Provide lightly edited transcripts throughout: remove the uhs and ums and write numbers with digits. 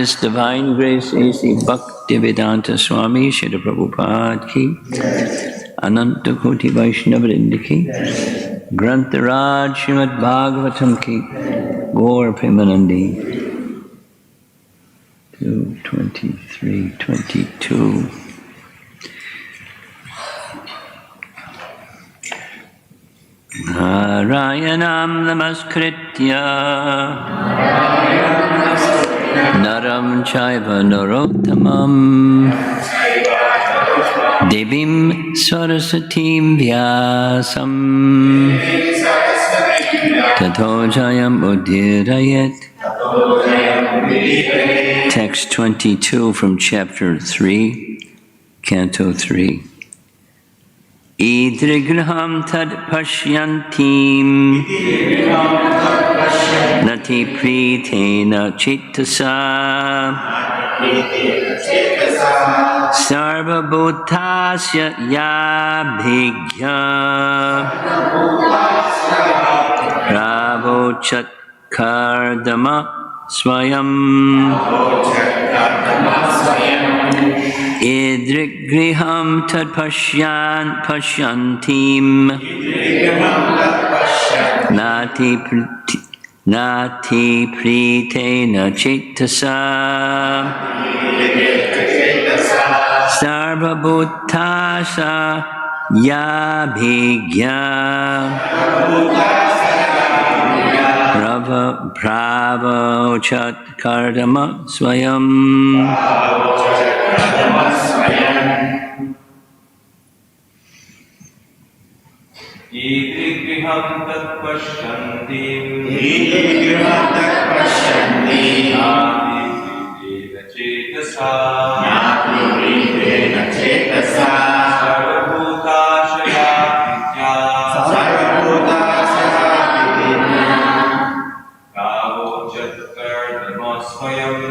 His Divine Grace A.C. Bhaktivedanta Swami Shri Prabhupada ki, Ananta Koti Vaishnavrinda ki, Grantharaj Srimad Bhagavatam ki, Gaur Premanandi. 2:23:22. Narayanam namaskritya Naram chaiva narottamam Devim Sarasatim Vyasam Tato Jayam Udirayet. Text 22 from chapter 3, canto 3. Idrigraham tad pashyantim Nati pritena chittasa Sarva bhutasya yabhigya Pravochat kardama swayam Idrigriham tad pashyantim Nati pritena chittasa Sarva bhutasya yabhigya Pravochat kardama swayam. Idrigriham tat pashyantim Nati pritena cetasa Sarvabhutasya vidya Pravochat kardama swayam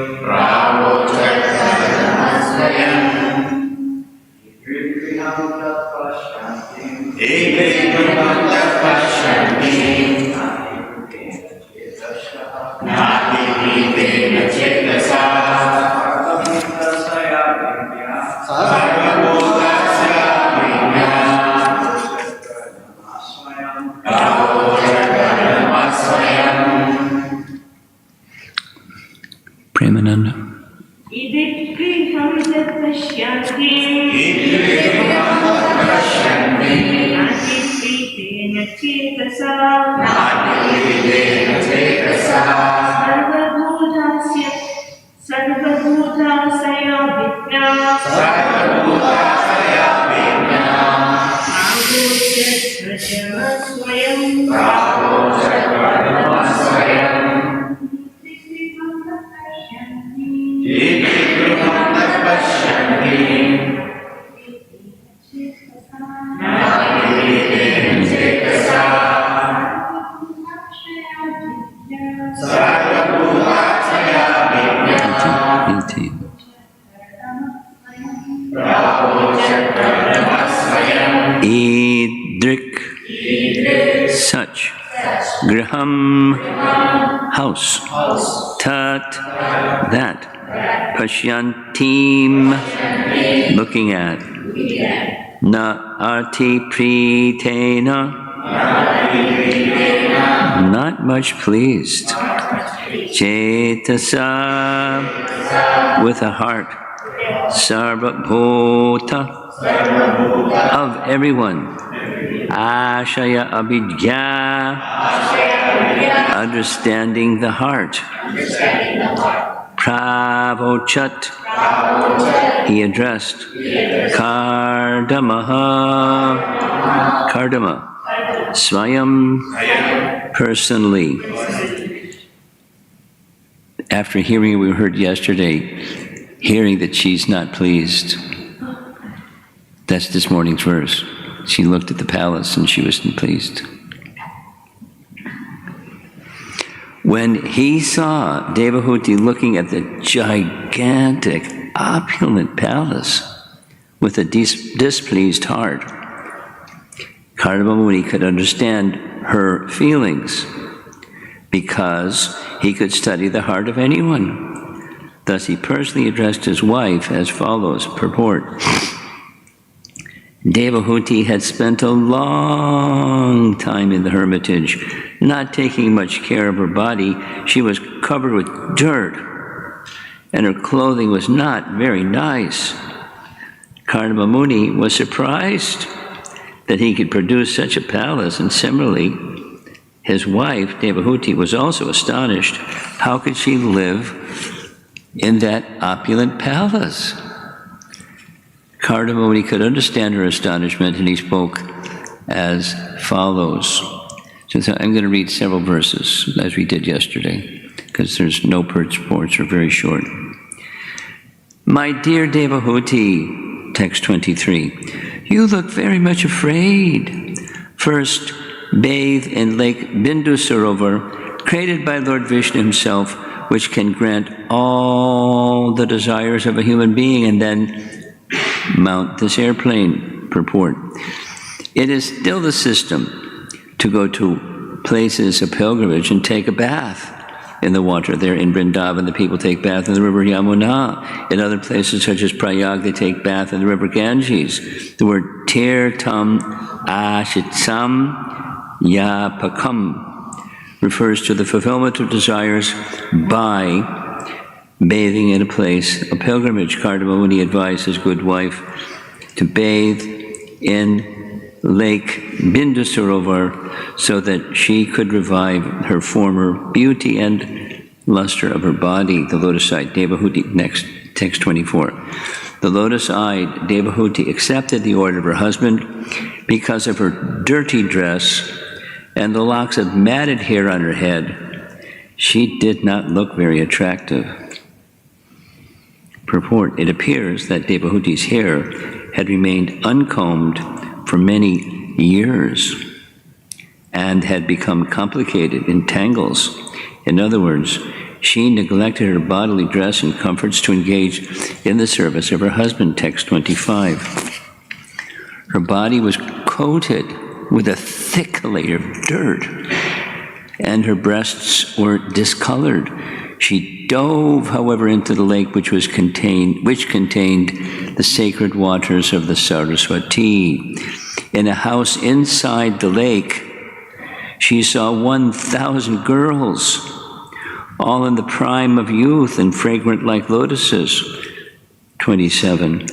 Idrigriham tat pashyantim Nati pritena cetasa Sarvabhutasya vidya Pravochat kardama swayam. Premananda. Idrigriham tat pashyantim Nati pritena cetasa Sarvabhutasya vidya Pravochat kardama swayam. Idrigriham tat pashyantim Nati pritena cetasa Sarvabhutasya vidya Pravochat kardama swayam. Idrik, such. Griham, house. Tat, that. Pashyantim, looking at. Na arti pritena, not much pleased. Cetasa, with a heart. Sarvabhuta, of everyone. Ashaya abhidya, understanding the heart. Pravochat, he addressed. Kardama, swayam, personally. After hearing what we heard yesterday, hearing that she's not pleased. That's this morning's verse. She looked at the palace and she wasn't pleased. When he saw Devahuti looking at the gigantic, opulent palace with a displeased heart, Kardama Muni could understand her feelings because he could study the heart of anyone. Thus he personally addressed his wife as follows. Purport. Devahuti had spent a long time in the hermitage, not taking much care of her body. She was covered with dirt, and her clothing was not very nice. Kardama Muni was surprised that he could produce such a palace, and similarly, his wife, Devahuti, was also astonished. How could she live in that opulent palace? Kardama Muni could understand her astonishment, and he spoke as follows. So I'm going to read several verses, as we did yesterday, because there's no purports, are very short. My dear Devahuti, text 23, you look very much afraid. First, bathe in Lake Bindu Sarovar, created by Lord Vishnu himself, which can grant all the desires of a human being, and then mount this airplane. Purport. It is still the system to go to places of pilgrimage and take a bath in the water. There in Vrindavan, the people take bath in the river Yamuna. In other places, such as Prayag, they take bath in the river Ganges. The word Tirtam Ashitsam Yapakam refers to the fulfillment of desires by bathing in a place of pilgrimage. Kardama Muni advised his good wife to bathe in Lake Bindu Sarovar so that she could revive her former beauty and luster of her body. The lotus-eyed Devahuti, next, text 24. The lotus-eyed Devahuti accepted the order of her husband because of her dirty dress and the locks of matted hair on her head. She did not look very attractive. Purport. It appears that Devahuti's hair had remained uncombed for many years and had become complicated in tangles. In other words, she neglected her bodily dress and comforts to engage in the service of her husband, text 25. Her body was coated with a thick layer of dirt, and her breasts were discolored. She dove, however, into the lake which contained the sacred waters of the Saraswati. In a house inside the lake, she saw 1,000 girls, all in the prime of youth and fragrant like lotuses. 27.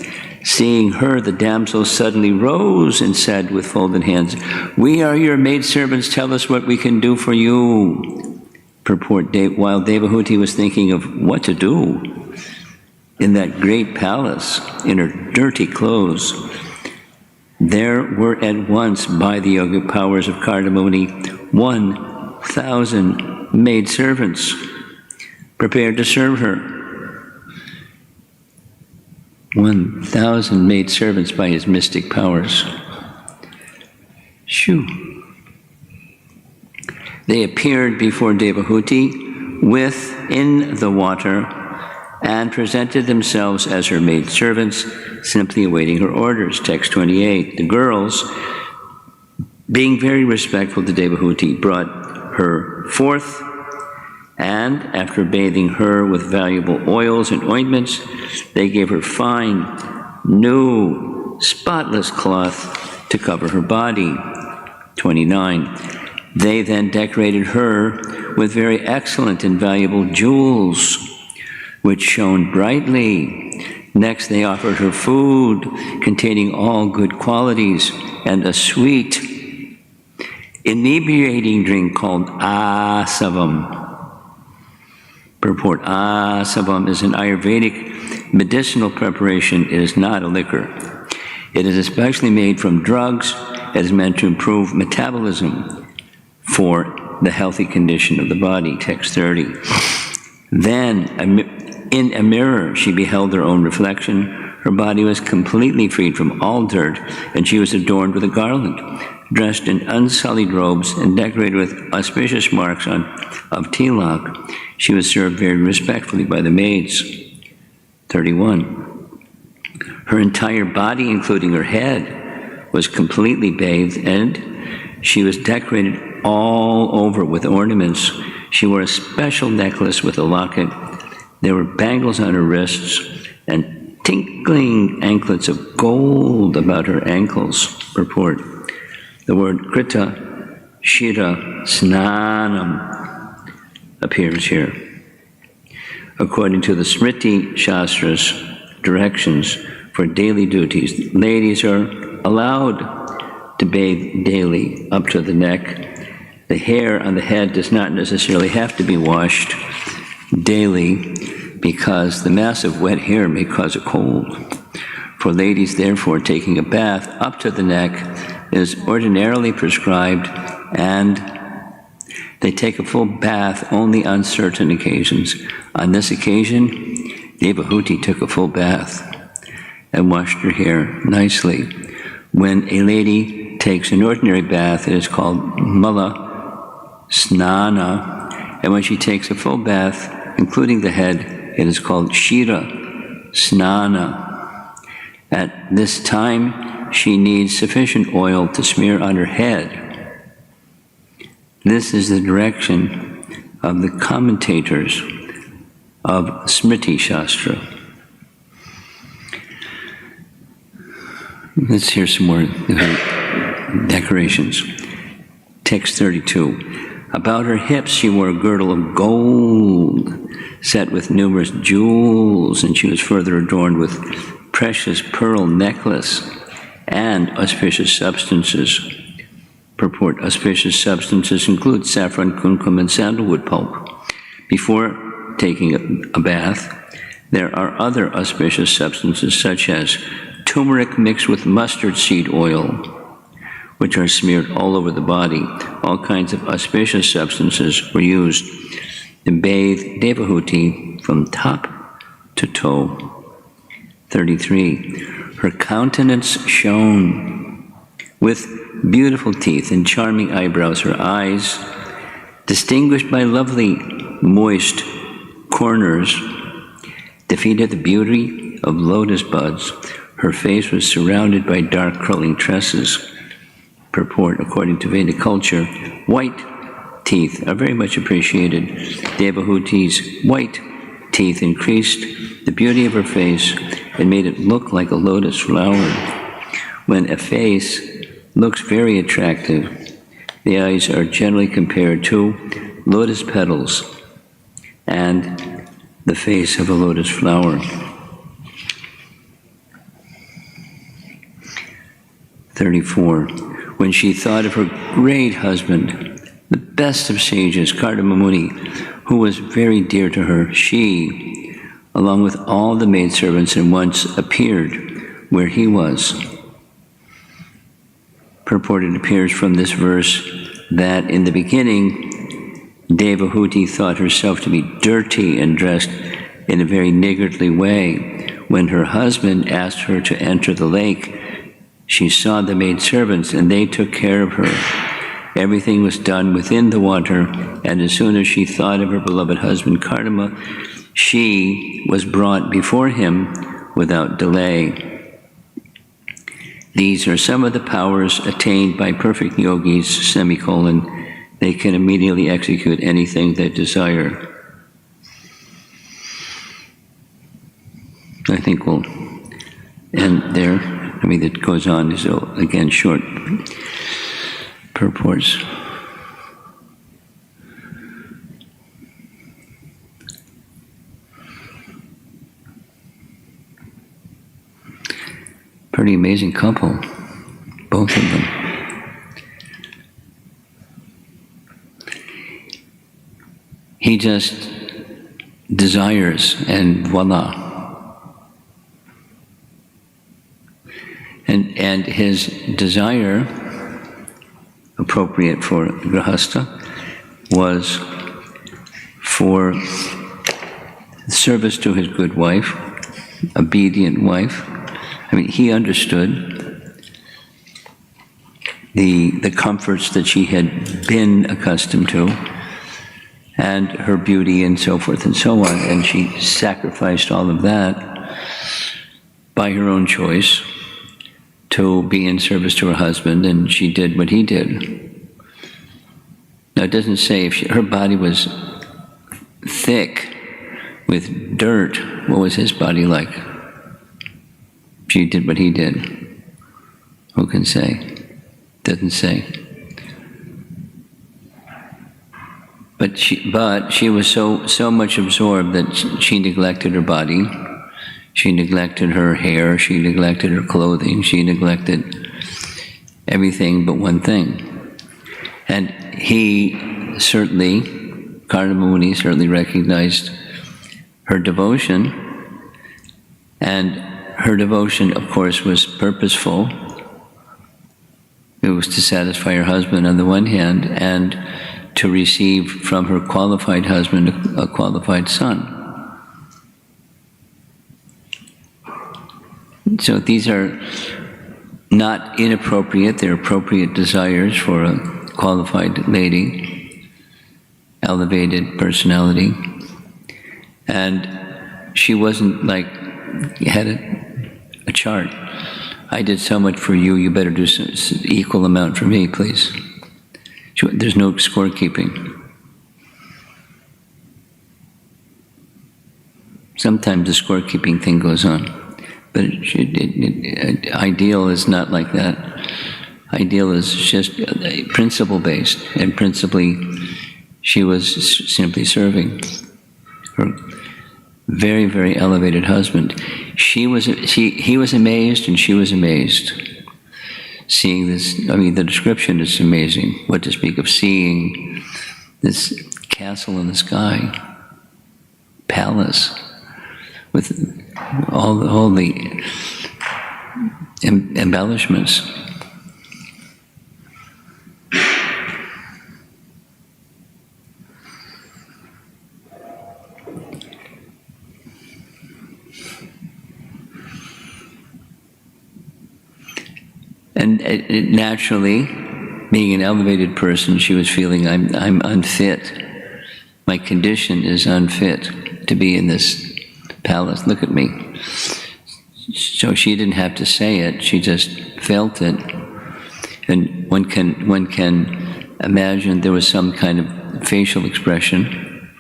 Seeing her, the damsel suddenly rose and said with folded hands, "We are your maidservants. Tell us what we can do for you." Purport. While Devahuti was thinking of what to do in that great palace, in her dirty clothes, there were at once, by the yogic powers of Kardama Muni, 1,000 maidservants prepared to serve her. 1,000 maidservants by his mystic powers. Shoo. They appeared before Devahuti within the water and presented themselves as her maidservants, simply awaiting her orders. Text 28. The girls, being very respectful to Devahuti, brought her forth, and after bathing her with valuable oils and ointments, they gave her fine, new, spotless cloth to cover her body. 29. They then decorated her with very excellent and valuable jewels, which shone brightly. Next, they offered her food containing all good qualities and a sweet, inebriating drink called asavam. Purport. Asavam is an Ayurvedic medicinal preparation. It is not a liquor. It is especially made from drugs. It is meant to improve metabolism for the healthy condition of the body. Text 30. Then, in a mirror, she beheld her own reflection. Her body was completely freed from all dirt, and she was adorned with a garland, dressed in unsullied robes, and decorated with auspicious marks of tilak. She was served very respectfully by the maids. 31. Her entire body, including her head, was completely bathed, and she was decorated all over with ornaments. She wore a special necklace with a locket There were bangles on her wrists and tinkling anklets of gold about her ankles. Purport. The word Krita, Shira, Snanam appears here. According to the Smriti Shastra's directions for daily duties, ladies are allowed to bathe daily up to the neck. The hair on the head does not necessarily have to be washed daily because the mass of wet hair may cause a cold. For ladies, therefore, taking a bath up to the neck is ordinarily prescribed, and they take a full bath only on certain occasions. On this occasion, Devahuti took a full bath and washed her hair nicely. When a lady takes an ordinary bath, it is called Mala Snana, and when she takes a full bath, including the head, it is called Shira Snana. At this time, she needs sufficient oil to smear on her head. This is the direction of the commentators of Smriti Shastra. Let's hear some more decorations. Text 32. About her hips she wore a girdle of gold set with numerous jewels, and she was further adorned with precious pearl necklace and auspicious substances. Purport. Auspicious substances include saffron, kumkum, and sandalwood pulp. Before taking a bath, there are other auspicious substances such as turmeric mixed with mustard seed oil, which are smeared all over the body. All kinds of auspicious substances were used to bathe Devahuti from top to toe. 33. Her countenance shone with beautiful teeth and charming eyebrows. Her eyes, distinguished by lovely, moist corners, defeated the beauty of lotus buds. Her face was surrounded by dark curling tresses. Purport. According to Vedic culture, white teeth are very much appreciated. Devahuti's white teeth increased the beauty of her face and made it look like a lotus flower. When a face looks very attractive, the eyes are generally compared to lotus petals and the face of a lotus flower. 34. When she thought of her great husband, the best of sages, Kardama Muni, who was very dear to her, she, along with all the maidservants, at once appeared where he was. Purported appears from this verse that in the beginning, Devahuti thought herself to be dirty and dressed in a very niggardly way. When her husband asked her to enter the lake, she saw the maidservants, and they took care of her. Everything was done within the water, and as soon as she thought of her beloved husband Kardama, she was brought before him without delay. These are some of the powers attained by perfect yogis, semicolon. They can immediately execute anything they desire. I think we'll end there. I mean, it goes on, so again, short purports. Pretty amazing couple, both of them. He just desires, and voila. And his desire, appropriate for Grahastha, was for service to his good wife, obedient wife. I mean, he understood the comforts that she had been accustomed to, and her beauty and so forth and so on, and she sacrificed all of that by her own choice to be in service to her husband, and she did what he did. Now, it doesn't say if her body was thick with dirt, what was his body like? She did what he did. Who can say? Doesn't say. But she was so much absorbed that she neglected her body. She neglected her hair. She neglected her clothing. She neglected everything but one thing. And he certainly, Kardama Muni certainly recognized her devotion, and her devotion, of course, was purposeful. It was to satisfy her husband on the one hand, and to receive from her qualified husband a qualified son. So these are not inappropriate, they're appropriate desires for a qualified lady, elevated personality. And she wasn't like, had a chart. I did so much for you, you better do equal amount for me, please. There's no scorekeeping. Sometimes the scorekeeping thing goes on, but ideal is not like that. Ideal is just principle-based, and principally, she was simply serving her very, very elevated husband. He was amazed, and she was amazed. Seeing this, I mean, the description is amazing. What to speak of seeing this castle in the sky, palace, with all the embellishments. And naturally, being an elevated person, she was feeling, I'm unfit. My condition is unfit to be in this palace. Look at me. So she didn't have to say it, she just felt it. And one can imagine there was some kind of facial expression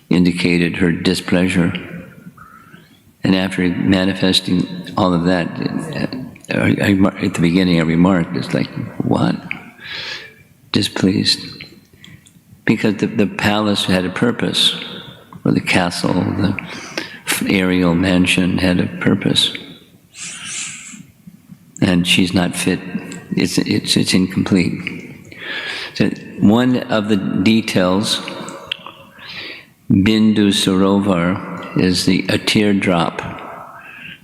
indicated her displeasure. And after manifesting all of that, at the beginning I remarked, it's like, what? Displeased. Because the palace had a purpose, or the castle, the aerial mansion had a purpose. And she's not fit, it's incomplete. So one of the details, Bindu Sarovar, is a teardrop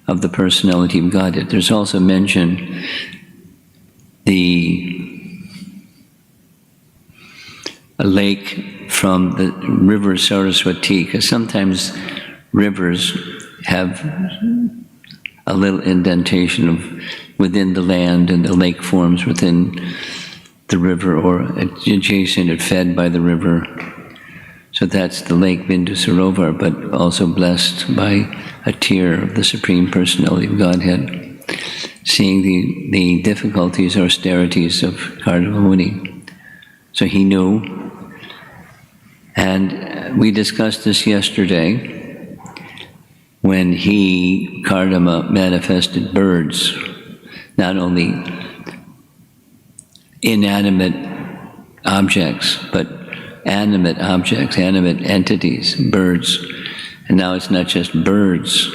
of the personality of Godhead. There's also mentioned a lake from the river Saraswati, because sometimes rivers have a little indentation within the land, and the lake forms within the river, or adjacent or fed by the river. So that's the lake Bindu Sarovar, but also blessed by a tear of the Supreme Personality of Godhead, seeing the difficulties, austerities of Kardama Muni. So he knew, and we discussed this yesterday, when Kardama, manifested birds, not only inanimate objects, but animate objects, animate entities, birds. And now it's not just birds,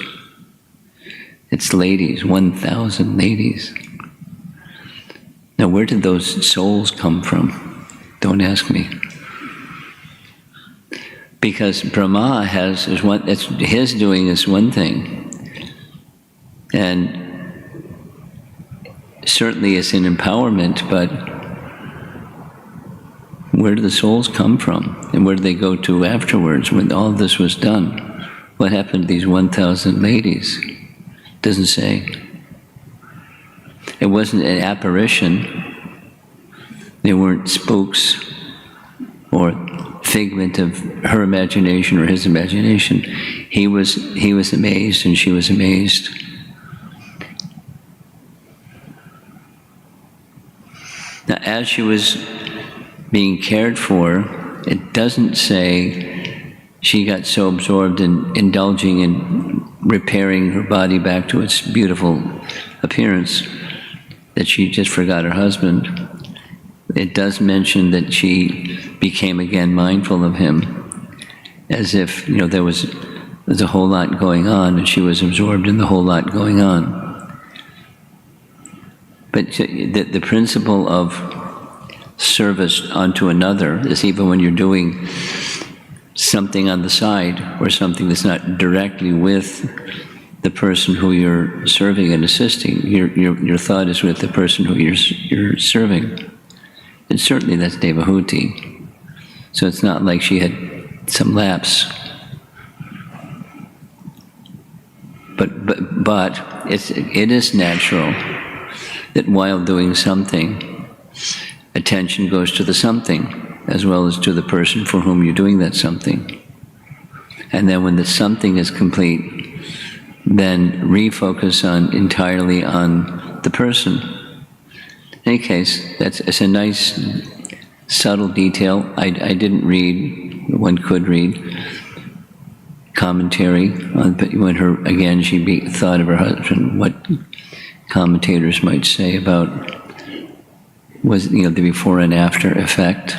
it's ladies, 1,000 ladies. Now where did those souls come from? Don't ask me. Because Brahma his doing is one thing. And certainly it's an empowerment, but where do the souls come from? And where do they go to afterwards when all this was done? What happened to these 1,000 ladies? Doesn't say. It wasn't an apparition. They weren't spooks or figment of her imagination or his imagination. He was amazed and she was amazed. Now, as she was being cared for, it doesn't say she got so absorbed in indulging in repairing her body back to its beautiful appearance that she just forgot her husband. It does mention that she became again mindful of him, as if, there's a whole lot going on, and she was absorbed in the whole lot going on. But the principle of service unto another is even when you're doing something on the side or something that's not directly with the person who you're serving and assisting. Your thought is with the person who you're serving. And certainly that's Devahuti. So it's not like she had some lapse. But it is natural that while doing something, attention goes to the something as well as to the person for whom you're doing that something. And then when the something is complete, then refocus entirely on the person. In any case, it's a nice, subtle detail. I didn't read, one could read, commentary on when she thought of her husband, what commentators might say about the before and after effect.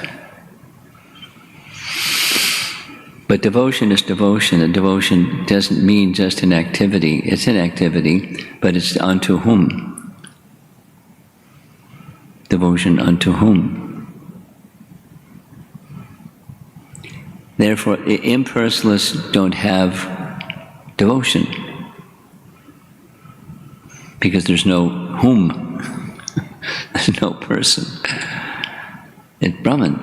But devotion is devotion, and devotion doesn't mean just an activity. It's an activity, but it's unto whom? Devotion unto whom? Therefore, impersonalists don't have devotion, because there's no whom. There's no person. It's Brahman.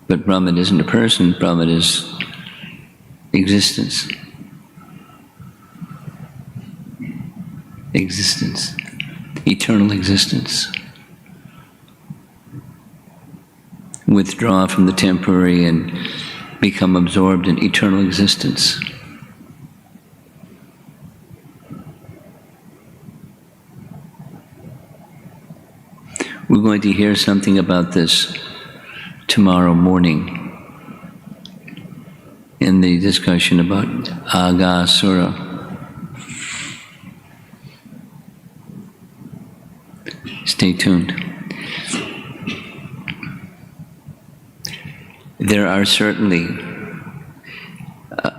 But Brahman isn't a person, Brahman is existence. Existence. Eternal existence. Withdraw from the temporary and become absorbed in eternal existence. We're going to hear something about this tomorrow morning in the discussion about Agasura. Stay tuned. There are certainly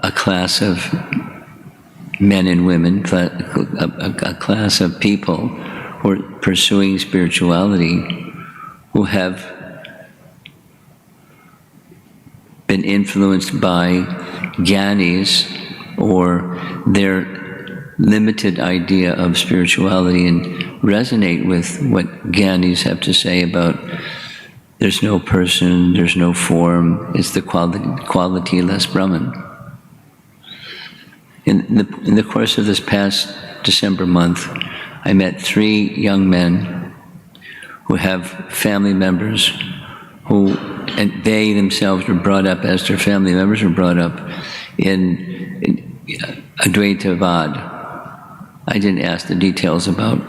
a class of men and women, a class of people who are pursuing spirituality who have been influenced by jnanis or their limited idea of spirituality and resonate with what jnanis have to say about there's no person, there's no form, it's the quality-less Brahman. In the course of this past December month, I met 3 young men who have family members who, and they themselves were brought up as their family members were brought up in Advaitavad. I didn't ask the details about,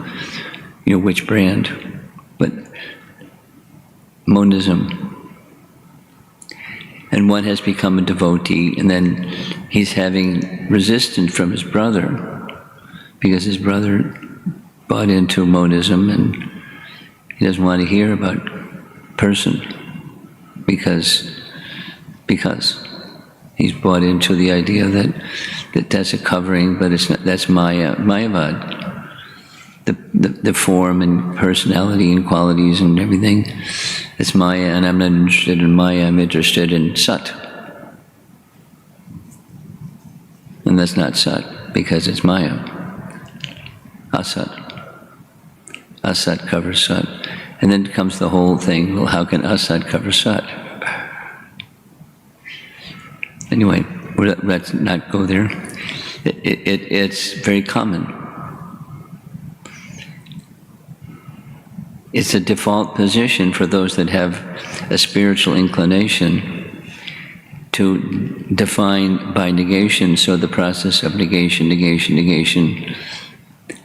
which brand, but monism. And one has become a devotee, and then he's having resistance from his brother because his brother bought into monism and he doesn't want to hear about person because he's bought into the idea that that's a covering, but it's not, that's Mayavad. The form and personality and qualities and everything, it's Maya, and I'm not interested in Maya, I'm interested in Sat. And that's not Sat, because it's Maya. Asat. Asat covers Sat. And then comes the whole thing, well, how can Asat cover Sat? Anyway, let's not go there. It's very common. It's a default position for those that have a spiritual inclination to define by negation, so the process of negation,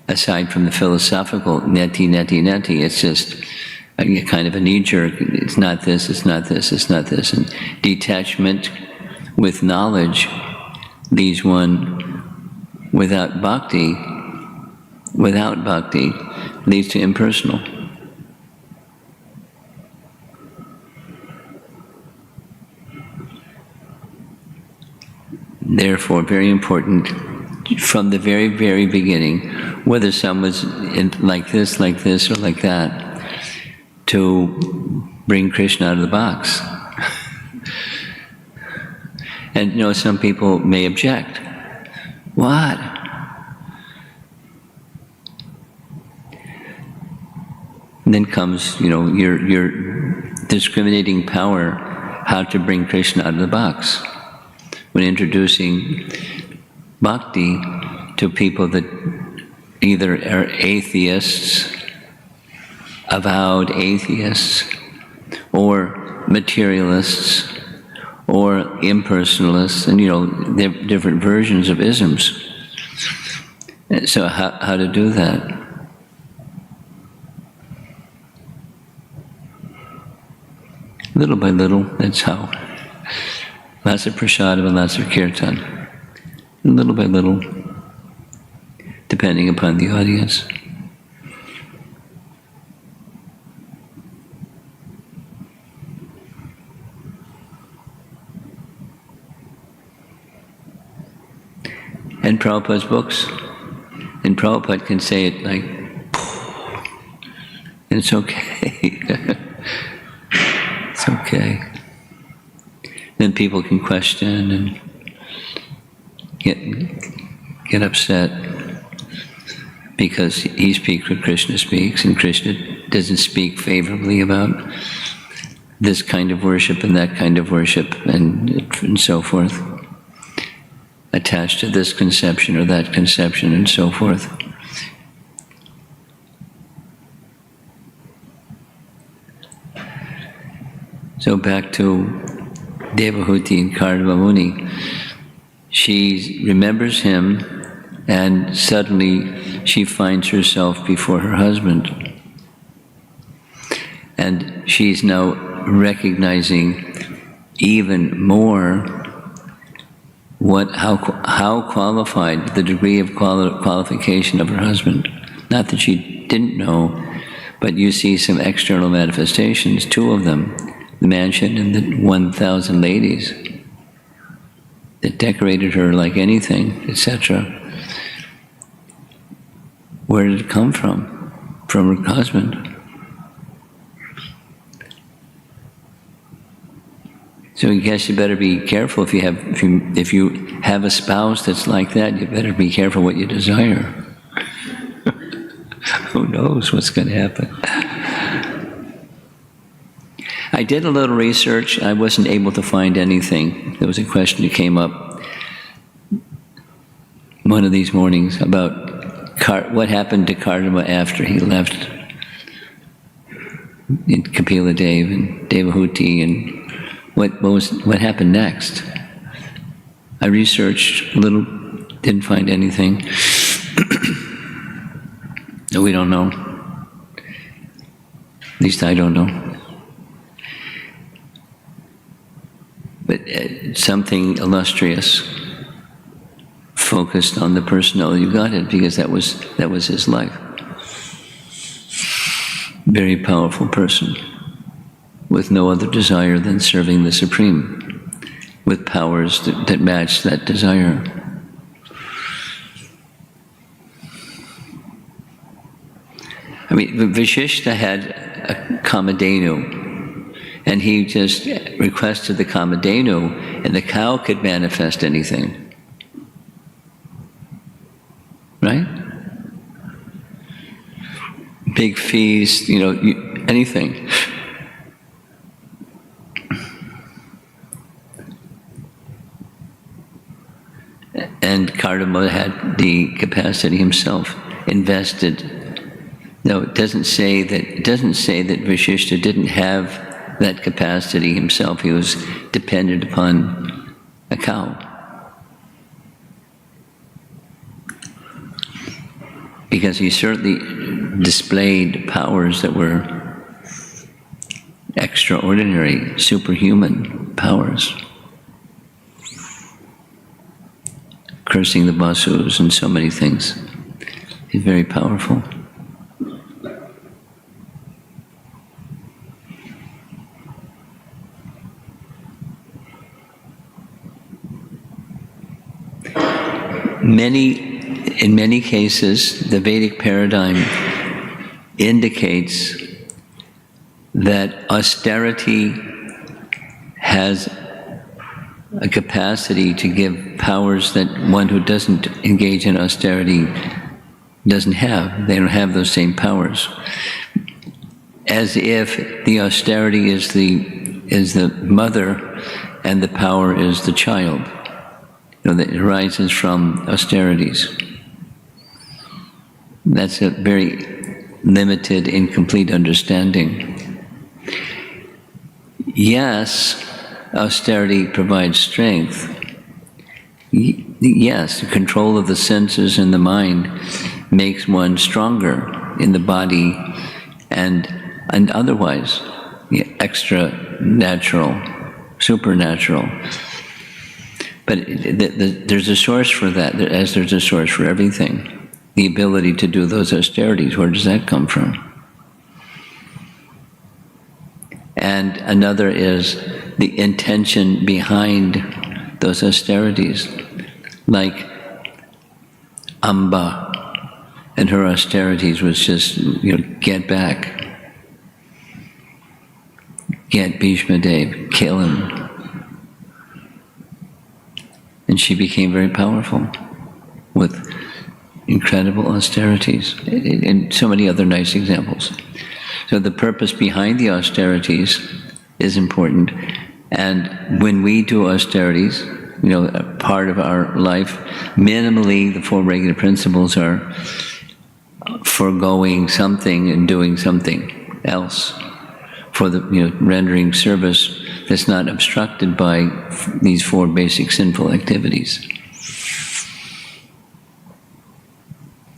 aside from the philosophical neti, it's just a kind of a knee-jerk, it's not this, and detachment with knowledge leaves one without bhakti leads to impersonal. Therefore, very important from the very, very beginning, whether someone's like this, or like that, to bring Krishna out of the box. And some people may object. What? And then comes, your discriminating power, how to bring Krishna out of the box. When introducing bhakti to people that either are atheists, avowed atheists, or materialists, or impersonalists, and there are different versions of isms. So how to do that? Little by little, that's how. Lots of prasadam and lots of kirtan. Little by little, depending upon the audience. And Prabhupada's books. And Prabhupada can say it like, and it's okay. It's okay. Then people can question and get upset because he speaks what Krishna speaks, and Krishna doesn't speak favorably about this kind of worship and that kind of worship and so forth, attached to this conception or that conception and so forth. So back to Devahuti and Kardama Muni. She remembers him, and suddenly she finds herself before her husband. And she's now recognizing even more how qualified, the degree of qualification of her husband. Not that she didn't know, but you see some external manifestations, two of them, the mansion and the 1,000 ladies that decorated her like anything, etc. Where did it come from? From her husband. So I guess you better be careful if you have a spouse that's like that. You better be careful what you desire. Who knows what's going to happen? I did a little research. I wasn't able to find anything. There was a question that came up one of these mornings about what happened to Kardama after he left in Kapila Dev and Devahuti, and what happened next. I researched a little, didn't find anything. No, we don't know. At least I don't know. But something illustrious, focused on the personality of Godhead, because that was his life. Very powerful person, with no other desire than serving the Supreme, with powers that match that desire. I mean, Vashishta had a Kamadhenu, and he just requested the Kamadhenu, and the cow could manifest anything. Right? Big feast, anything. And Kardama had the capacity himself, invested. No, it doesn't say that Vashishta didn't have that capacity himself. He was dependent upon a cow. Because he certainly displayed powers that were extraordinary, superhuman powers. cursing the basus and so many things. He's very powerful. In many cases, the Vedic paradigm indicates that austerity has a capacity to give powers that one who doesn't engage in austerity doesn't have. They don't have those same powers. As if the austerity is the mother and the power is the child. That arises from austerities. That's a very limited, incomplete understanding. Yes, austerity provides strength. Yes, the control of the senses and the mind makes one stronger in the body and otherwise, extra natural, supernatural. But there's a source for that, as there's a source for everything. The ability to do those austerities, where does that come from? And another is the intention behind those austerities, like Amba and her austerities was just, get back. Get Bhishma Dev, kill him. And she became very powerful with incredible austerities and so many other nice examples. So the purpose behind the austerities is important. And when we do austerities, a part of our life, minimally the 4 regular principles are foregoing something and doing something else for the rendering service that's not obstructed by these 4 basic sinful activities.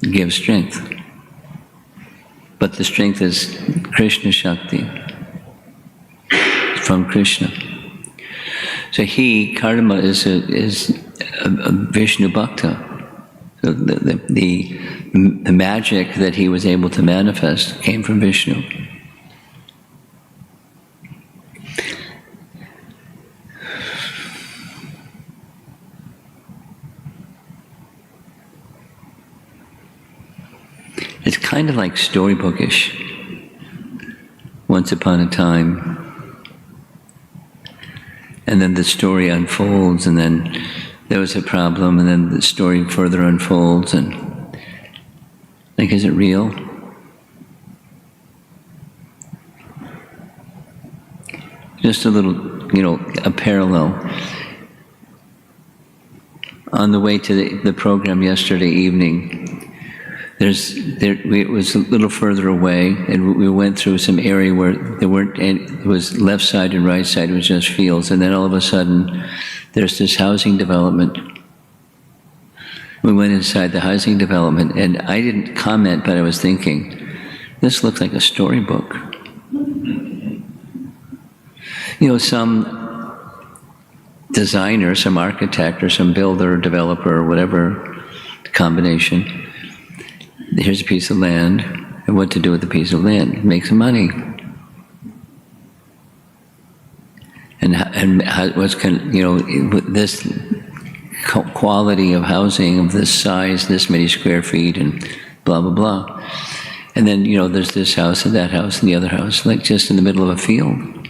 Give strength. But the strength is Krishna Shakti, from Krishna. So Karma is a Vishnu Bhakta. So the magic that he was able to manifest came from Vishnu. It's kind of like storybookish. Once upon a time, and then the story unfolds, and then there was a problem, and then the story further unfolds, and is it real? Just a little, a parallel. On the way to the program yesterday evening, it was a little further away, and we went through some area where it was left side and right side, it was just fields, and then all of a sudden, there's this housing development. We went inside the housing development, and I didn't comment, but I was thinking, this looks like a storybook. Some designer, some architect, or some builder, or developer, or whatever combination, here's a piece of land, and what to do with the piece of land? Make some money. And what's this quality of housing of this size, this many square feet, and blah blah blah. And then there's this house and that house and the other house, like just in the middle of a field,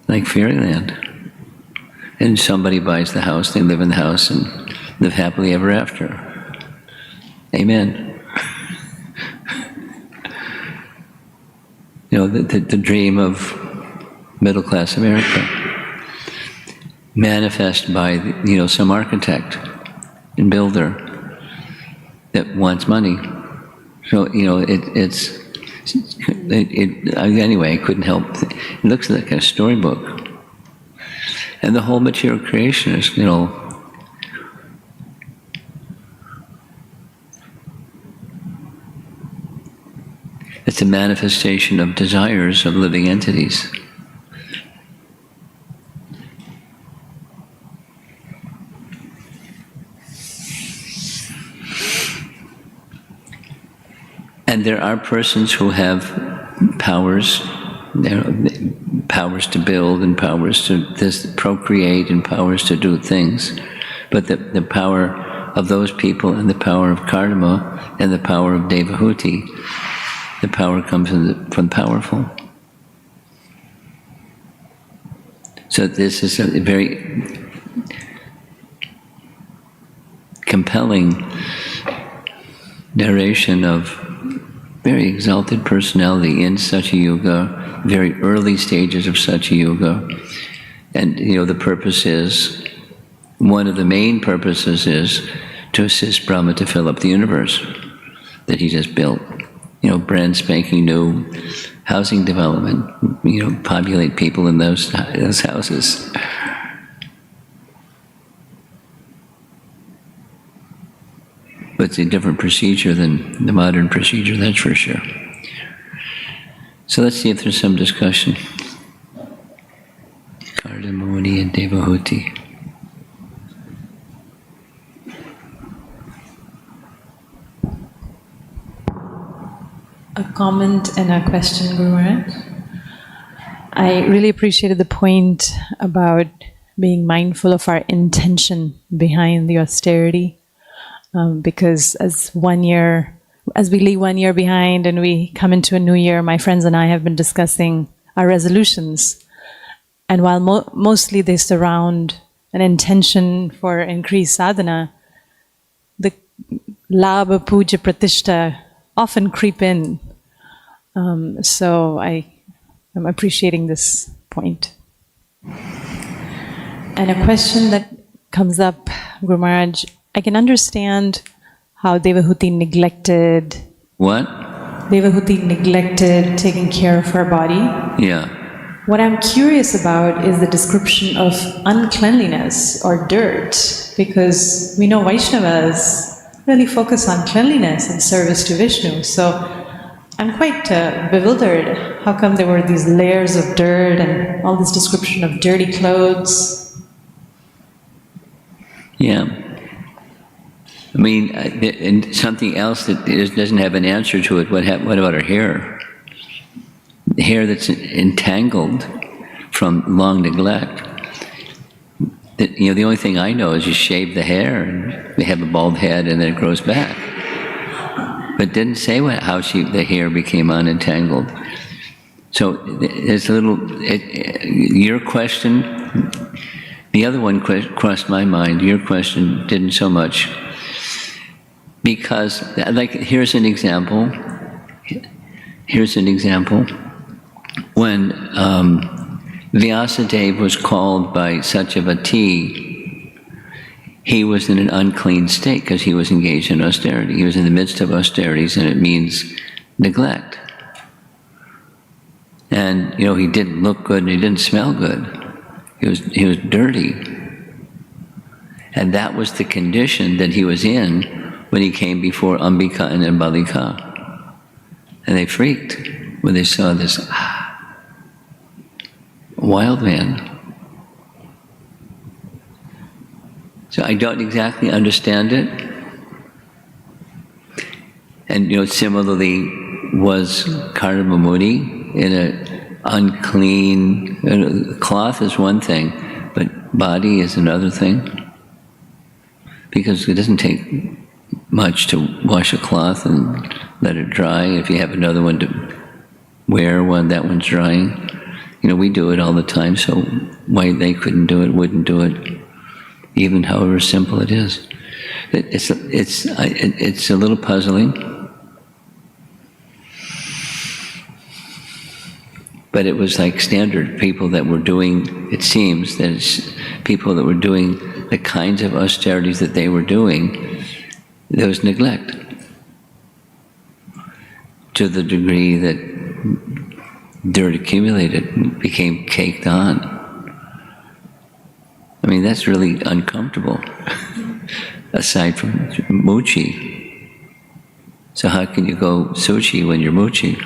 like fairyland. And somebody buys the house, they live in the house, and live happily ever after. Amen. The dream of middle-class America, manifest by some architect and builder that wants money. So anyway, I couldn't help. It looks like a storybook, and the whole material creation is it's a manifestation of desires of living entities. And there are persons who have powers, powers to build and powers to procreate and powers to do things. But the power of those people and the power of Kardama and the power of Devahuti, the power comes from the powerful. So this is a very compelling narration of very exalted personality in Satya-yuga, very early stages of Satya-yuga. And the purpose is, one of the main purposes is to assist Brahma to fill up the universe that he just built. Brand spanking new housing development, populate people in those houses. But it's a different procedure than the modern procedure, that's for sure. So let's see if there's some discussion. Kardamoni and Devahuti. A comment and a question, Guru Maharaj. I really appreciated the point about being mindful of our intention behind the austerity. Because as we leave 1 year behind and we come into a new year, my friends and I have been discussing our resolutions. And while mostly they surround an intention for increased sadhana, the labha, puja, pratishta often creep in. So I'm appreciating this point. And a question that comes up, Guru Maharaj, I can understand how Devahuti neglected... What? Devahuti neglected taking care of her body. Yeah. What I'm curious about is the description of uncleanliness or dirt, because we know Vaishnavas really focus on cleanliness and service to Vishnu. So I'm quite bewildered. How come there were these layers of dirt and all this description of dirty clothes? Yeah. I mean, and something else that doesn't have an answer to it, what about her hair? The hair that's entangled from long neglect. The only thing I know is you shave the hair and they have a bald head and then it grows back. But it didn't say how the hair became unentangled. So there's a little, your question, the other one crossed my mind, your question didn't so much. Because, here's an example. When Vyasadeva was called by Satyavati, he was in an unclean state because he was engaged in austerity. He was in the midst of austerities, and it means neglect. And he didn't look good and he didn't smell good. He was dirty. And that was the condition that he was in when he came before Ambika and Ambalika. And they freaked when they saw this wild man. So I don't exactly understand it. And similarly, was Kardama Muni in an unclean, cloth is one thing, but body is another thing. Because it doesn't take much to wash a cloth and let it dry. If you have another one to wear that one's drying. We do it all the time, so why they couldn't do it, wouldn't do it, even however simple it is. It's a little puzzling. But it was like standard people that were doing, it seems that it's people that were doing the kinds of austerities that they were doing, there was neglect to the degree that dirt accumulated, became caked on. I mean, that's really uncomfortable, aside from mochi. So how can you go sushi when you're mochi?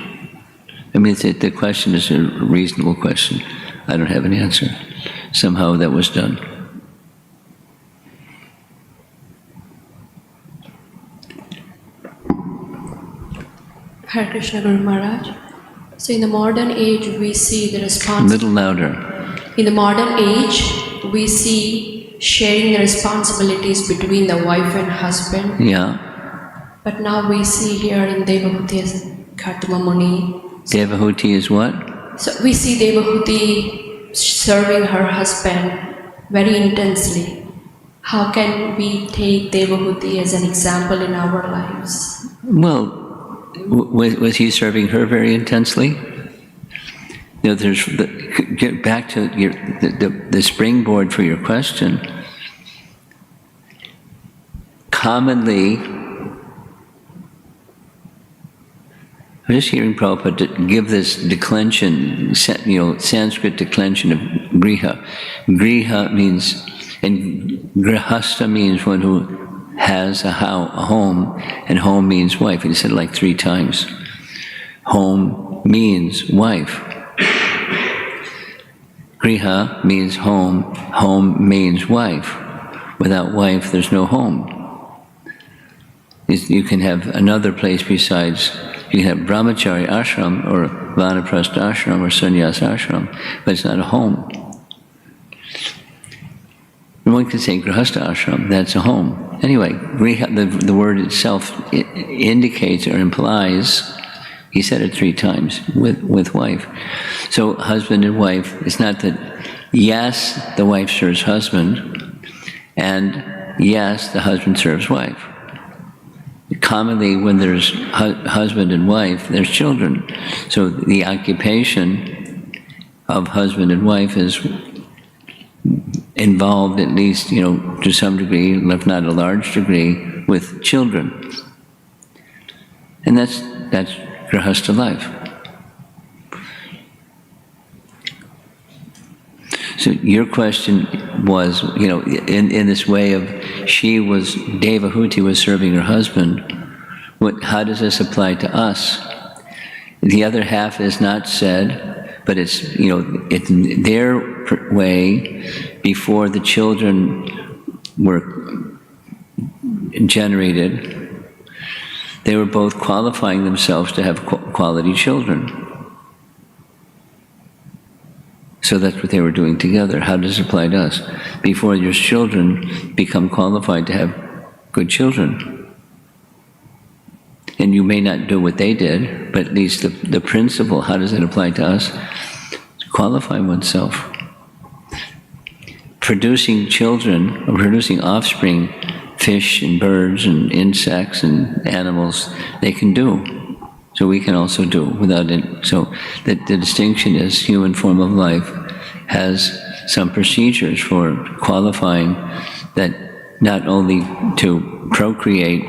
I mean, the question is a reasonable question. I don't have an answer. Somehow that was done. Hare Krishna Guru Maharaj. So in the modern age, we see the A responsibility. little louder. In the modern age, we see sharing the responsibilities between the wife and husband. Yeah. But now we see here in Devahuti as Kartama Muni. Devahuti is what? So we see Devahuti serving her husband very intensely. How can we take Devahuti as an example in our lives? Well, was he serving her very intensely? You know, get back to the springboard for your question. Commonly, I'm just hearing Prabhupada give this declension, Sanskrit declension of griha. Griha means, and grihastha means one who has a home, and home means wife. He said it like 3 times. Home means wife. Griha means home, home means wife. Without wife, there's no home. You can have another place besides, you can have brahmachari ashram, or vanaprastha ashram, or sannyas ashram, but it's not a home. One can say grihastha ashram, that's a home. Anyway, the word itself indicates or implies, he said it 3 times, with wife. So husband and wife, it's not that, yes, the wife serves husband, and yes, the husband serves wife. Commonly, when there's husband and wife, there's children. So the occupation of husband and wife is involved, at least, to some degree, if not a large degree, with children. And that's grihastha life. So your question was, in this way of Devahuti was serving her husband, how does this apply to us? The other half is not said, but it's, it's their way before the children were generated. They were both qualifying themselves to have quality children. So that's what they were doing together. How does it apply to us? Before your children become qualified to have good children. And you may not do what they did, but at least the principle, how does it apply to us? Qualify oneself. Producing children, or producing offspring, fish and birds and insects and animals, they can do. So we can also do without it. So the distinction is human form of life has some procedures for qualifying that not only to procreate,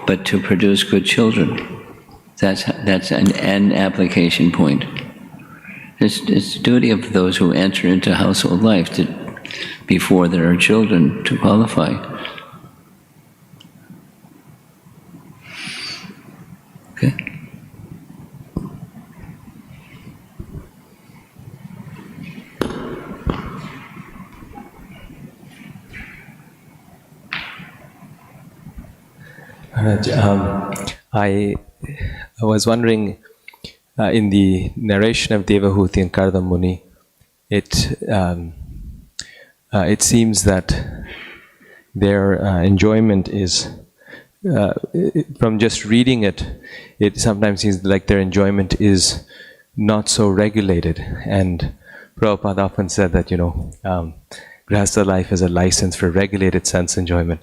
but to produce good children. That's an application point. It's the duty of those who enter into household life before there are children to qualify. Okay. I was wondering, in the narration of Devahuti and Kartama Muni, it seems that their enjoyment is, from just reading it, it sometimes seems like their enjoyment is not so regulated. And Prabhupada often said that, Grihastha life is a license for regulated sense enjoyment.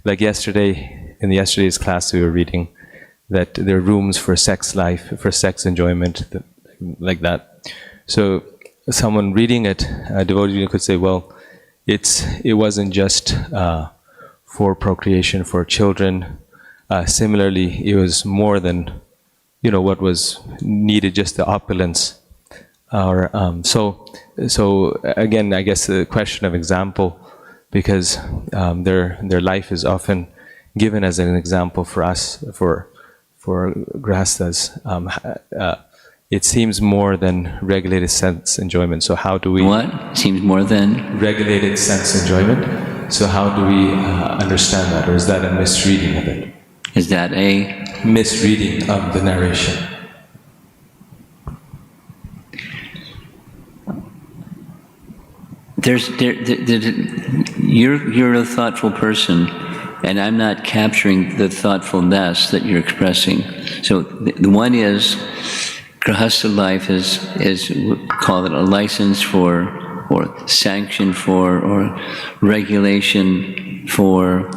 Like in yesterday's class we were reading that there are rooms for sex life, for sex enjoyment, like that. So someone reading it, a devotee could say, well, it wasn't just for procreation for children. Similarly, it was more than, what was needed, just the opulence. So again, I guess the question of example, because their life is often given as an example for us, for grihasthas. It seems more than regulated sense enjoyment. So how do we... What? Seems more than? Regulated sense enjoyment. So how do we understand that? Or is that a misreading of it? Is that a... misreading of the narration. You're a thoughtful person, and I'm not capturing the thoughtfulness that you're expressing. So the one is, Grahastha life is call it a license for, or sanction for, or regulation for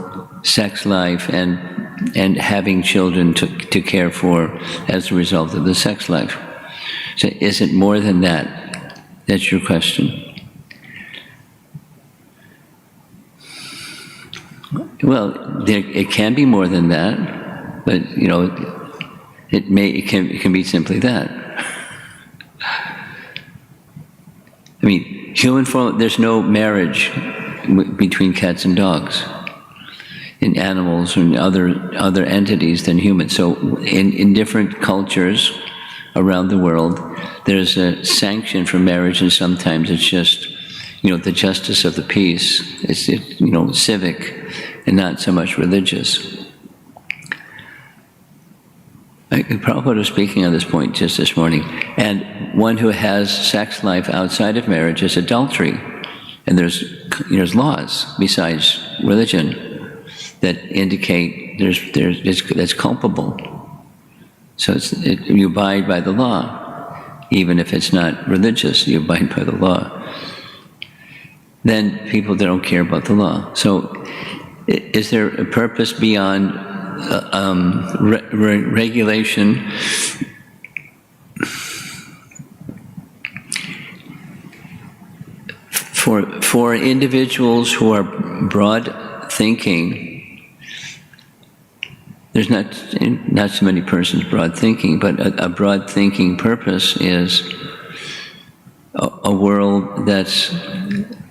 sex life and having children to care for as a result of the sex life. So is it more than that? That's your question. Well, it can be more than that, but it can be simply that. I mean, human form. There's no marriage between cats and dogs, in animals and other entities than humans. So in different cultures around the world, there's a sanction for marriage, and sometimes it's just the justice of the peace. It's civic, and not so much religious. Prabhupada was speaking on this point just this morning. And one who has sex life outside of marriage is adultery. And there's laws besides religion that indicate that's culpable. So you abide by the law, even if it's not religious. You abide by the law. Then people don't care about the law. So, is there a purpose beyond regulation? For individuals who are broad thinking, there's not so many persons broad thinking, but a broad thinking purpose is a world that's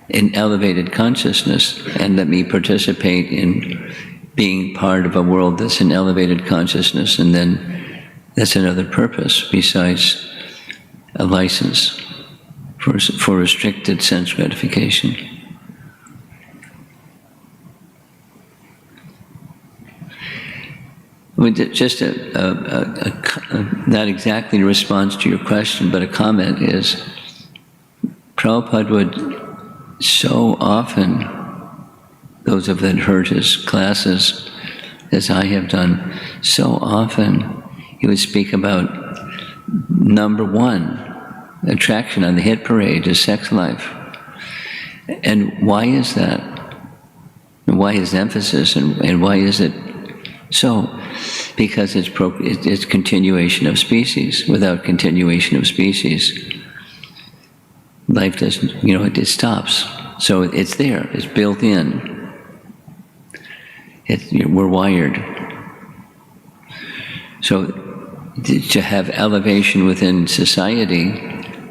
in elevated consciousness, and let me participate in being part of a world that's in elevated consciousness, and then that's another purpose besides a license for restricted sense gratification. I mean, just not exactly a response to your question, but a comment is, Prabhupada would so often, those of that heard his classes, as I have done, so often he would speak about number one attraction on the hit parade is sex life. And why is that? And why his emphasis, and why is it so? Because it's continuation of species. Without continuation of species, life doesn't, it stops. So it's there, it's built in. We're wired. So to have elevation within society,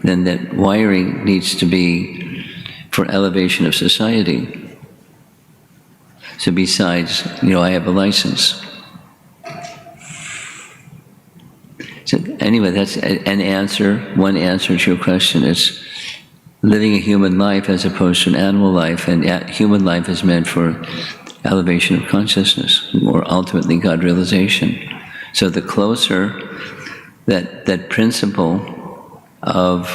then that wiring needs to be for elevation of society. So besides, I have a license. So anyway, that's an answer, one answer to your question. It's living a human life as opposed to an animal life, and human life is meant for elevation of consciousness, or ultimately God realization. So the closer that principle of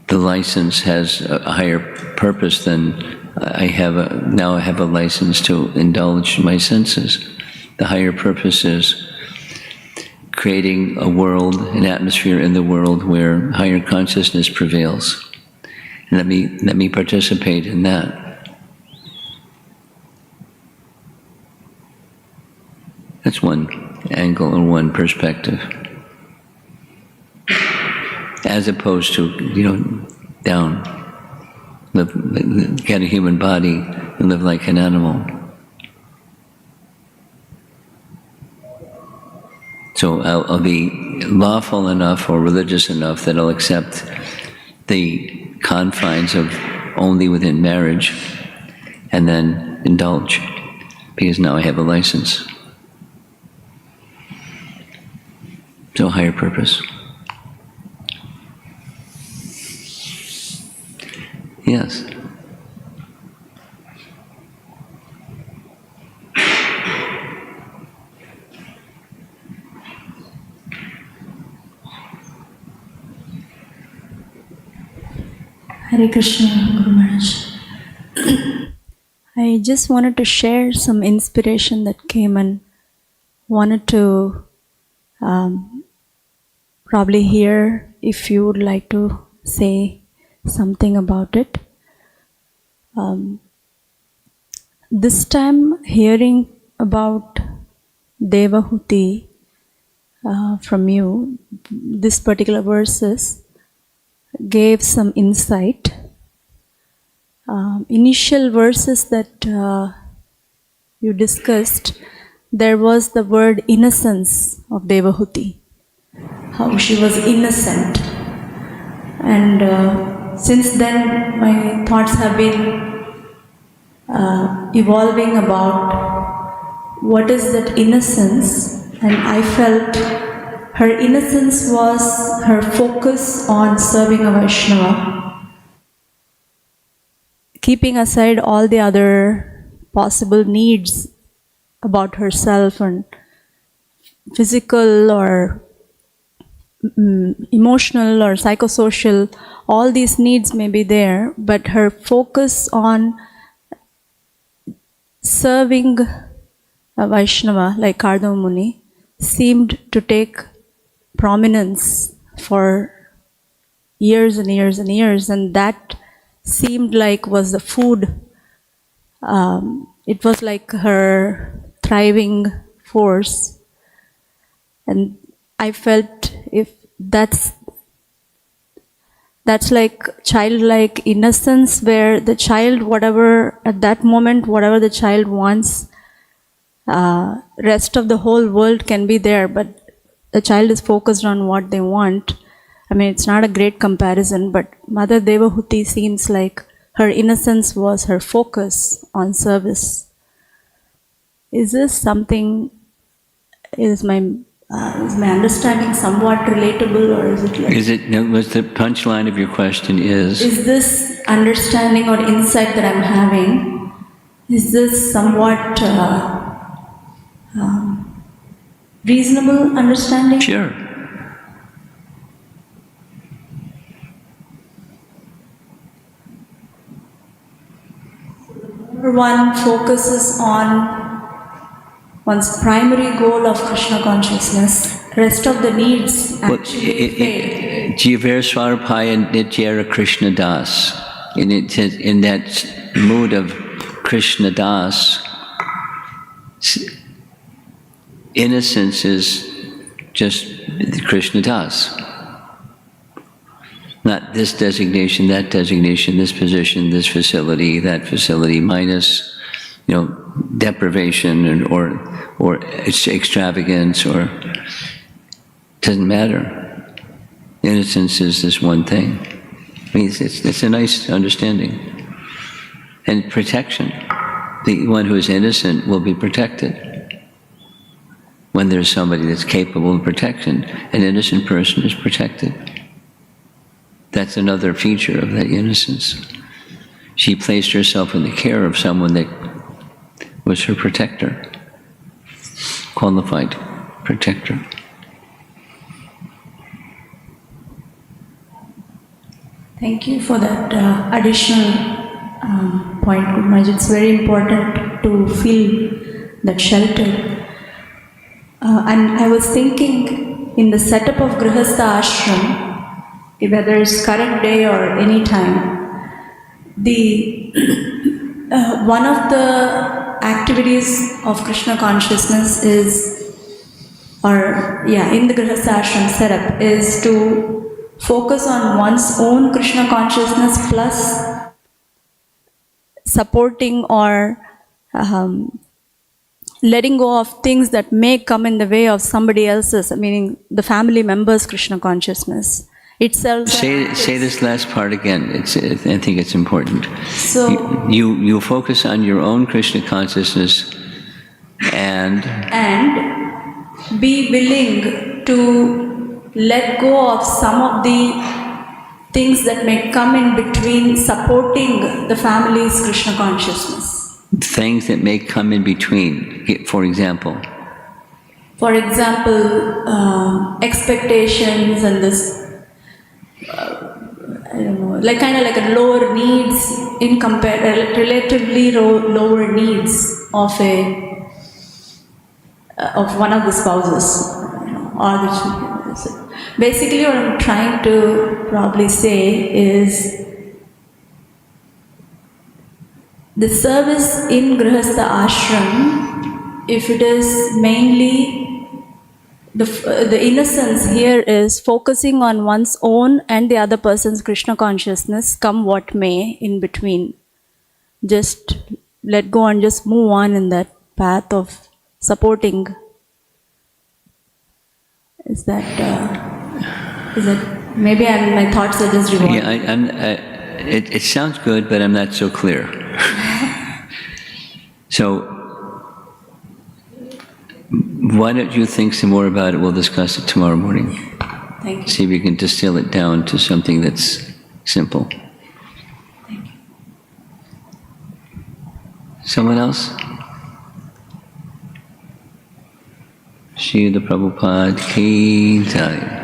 the license has a higher purpose than now I have a license to indulge my senses. The higher purpose is creating a world, an atmosphere in the world where higher consciousness prevails. And let me participate in that. That's one angle or one perspective. As opposed to, down. Get a human body and live like an animal. So I'll be lawful enough or religious enough that I'll accept the confines of only within marriage, and then indulge, because now I have a license. So higher purpose. Yes. Hare Krishna, Guru Maharaj. I just wanted to share some inspiration that came and wanted to probably hear if you would like to say something about it. This time, hearing about Devahuti from you, this particular verses gave some insight. Initial verses that you discussed, there was the word innocence of Devahuti, how she was innocent. And since then, my thoughts have been evolving about what is that innocence, and I felt her innocence was her focus on serving a Vaishnava, keeping aside all the other possible needs about herself and physical or emotional or psychosocial, all these needs may be there, but her focus on serving a Vaishnava like Kardama Muni seemed to take prominence for years and years and years, and that seemed like was the food. It was like her thriving force, and I felt if that's like childlike innocence, where the child, whatever at that moment, whatever the child wants, rest of the whole world can be there, but the child is focused on what they want. I mean, it's not a great comparison, but Mother Devahuti seems like her innocence was her focus on service. Is this something, is my understanding somewhat relatable, or is it like... No, was the punchline of your question is this understanding or insight that I'm having, is this somewhat reasonable understanding? Sure. One focuses on one's primary goal of Krishna consciousness, rest of the needs actually fade. Jiver Swarpaya Nityara Krishna Das. In that mood of Krishna Das, innocence is just Krishna Das. Not this designation, that designation, this position, this facility, that facility, minus, deprivation or extravagance, or doesn't matter. Innocence is this one thing. I mean, it's a nice understanding. And protection. The one who is innocent will be protected. When there's somebody that's capable of protection, an innocent person is protected. That's another feature of that innocence. She placed herself in the care of someone that was her protector, qualified protector. Thank you for that additional point, Guru Maharaj. It's very important to feel that shelter. And I was thinking, in the setup of Grihastha Ashram, whether it's current day or any time, the one of the activities of Krishna consciousness is, in the Grihastha Ashram setup, is to focus on one's own Krishna consciousness plus supporting or letting go of things that may come in the way of somebody else's, meaning the family member's Krishna consciousness. Itself. Say this last part again. I think it's important. So you focus on your own Krishna consciousness and be willing to let go of some of the things that may come in between supporting the family's Krishna consciousness. Things that may come in between. For example, expectations and this. I don't know, like kind of like a lower needs in relatively lower needs of of one of the spouses, you know, or the children. So basically, what I'm trying to probably say is the service in Grihastha ashram, if it is mainly the innocence here is focusing on one's own and the other person's Krishna consciousness, come what may in between. Just let go and just move on in that path of supporting. Is that maybe my thoughts are just revolving? Yeah, it sounds good, but I'm not so clear. So, why don't you think some more about it? We'll discuss it tomorrow morning. Thank you. See if we can distill it down to something that's simple. Thank you. Someone else? Srila Prabhupada ki jai.